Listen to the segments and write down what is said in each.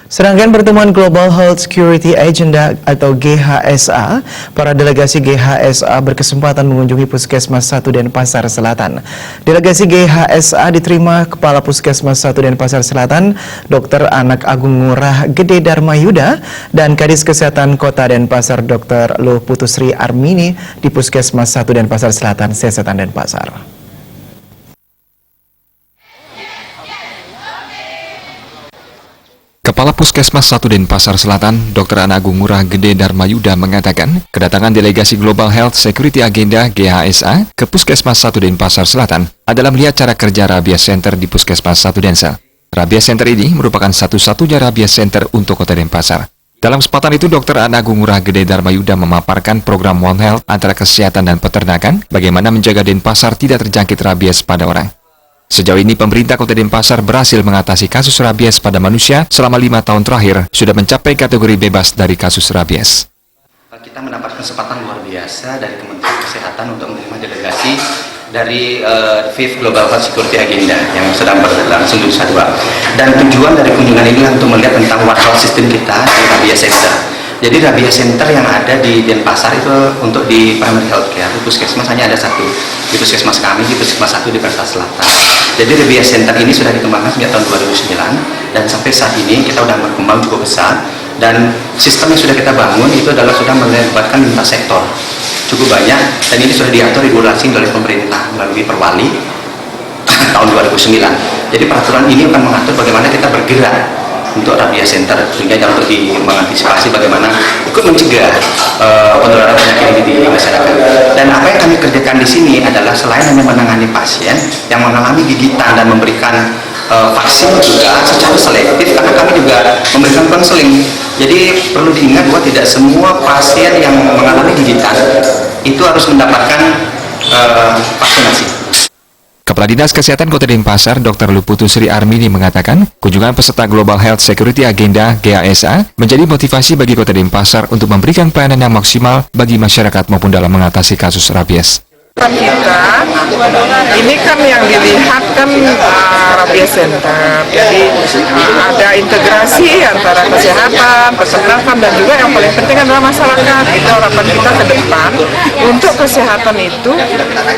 Serangkaian pertemuan Global Health Security Agenda atau GHSA, para delegasi GHSA berkesempatan mengunjungi Puskesmas 1 Denpasar Selatan. Delegasi GHSA diterima Kepala Puskesmas 1 Denpasar Selatan, Dr. Anak Agung Ngurah Gede Darmayuda, dan Kadis Kesehatan Kota Denpasar Dr. Luh Putusri Armini di Puskesmas 1 Denpasar Selatan, Sesetan Denpasar. Kepala Puskesmas 1 Denpasar Selatan, Dr. Anak Agung Ngurah Gede Darmayuda mengatakan, kedatangan delegasi Global Health Security Agenda (GHSA) ke Puskesmas 1 Denpasar Selatan adalah melihat cara kerja Rabies Center di Puskesmas 1 Densa. Rabies Center ini merupakan satu-satunya Rabies Center untuk Kota Denpasar. Dalam kesempatan itu, Dr. Anak Agung Ngurah Gede Darmayuda memaparkan program One Health antara kesehatan dan peternakan, bagaimana menjaga Denpasar tidak terjangkit rabies pada orang. Sejauh ini, pemerintah Kota Denpasar berhasil mengatasi kasus rabies pada manusia selama 5 tahun terakhir, sudah mencapai kategori bebas dari kasus rabies. Kita mendapat kesempatan luar biasa dari Kementerian Kesehatan untuk menerima delegasi dari VIF Global Health Security Agenda yang sedang berlangsung di Nusa Dua. Dan tujuan dari kunjungan ini untuk melihat tentang One Health System kita di Rabies Center. Jadi Rabies Center yang ada di Denpasar itu untuk di primary health care, di puskesmas hanya ada satu, di puskesmas kami, di puskesmas 1 di Denpasar Selatan. Jadi Rabies Center ini sudah dikembangkan sejak tahun 2009 dan sampai saat ini kita sudah berkembang cukup besar, dan sistem yang sudah kita bangun itu adalah sudah melibatkan lintas sektor cukup banyak, dan ini sudah diatur regulasi oleh pemerintah melalui Perwali tahun 2009. Jadi peraturan ini akan mengatur bagaimana kita bergerak untuk Rabies Center, sehingga untuk mengantisipasi bagaimana ikut mencegah penularan penyakit ini di masyarakat. Dan apa yang kami kerjakan di sini adalah selain hanya menangani pasien yang mengalami gigitan dan memberikan vaksin juga secara selektif, karena kami juga memberikan konseling. Jadi perlu diingat bahwa tidak semua pasien yang mengalami gigitan itu harus mendapatkan vaksinasi. Kepala Dinas Kesehatan Kota Denpasar, Dr. Luh Putusri Armini mengatakan, kunjungan peserta Global Health Security Agenda (GHSA) menjadi motivasi bagi Kota Denpasar untuk memberikan pelayanan yang maksimal bagi masyarakat maupun dalam mengatasi kasus rabies. Kita ini kan yang dilihat kan Rabies Center, jadi ada integrasi antara kesehatan, peternakan, dan juga yang paling penting adalah masyarakat. Itu harapan kita ke depan untuk kesehatan itu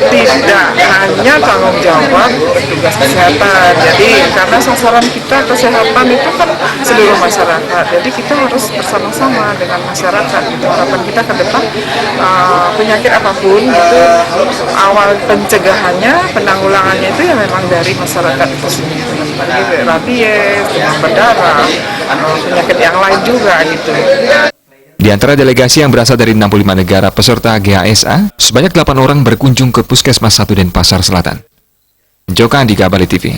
tidak hanya tanggung jawab petugas kesehatan. Jadi karena sasaran kita kesehatan itu kan seluruh masyarakat, jadi kita harus bersama-sama dengan masyarakat. Itu harapan kita ke depan, penyakit apapun itu awal pencegahannya, penanggulangannya itu ya memang dari masyarakat itu sendiri. Rabies, demam berdarah, penyakit yang lain juga gitu. Di antara delegasi yang berasal dari 65 negara peserta GHSA, sebanyak 8 orang berkunjung ke Puskesmas 1 Denpasar Selatan. Joka Andika, Bali TV.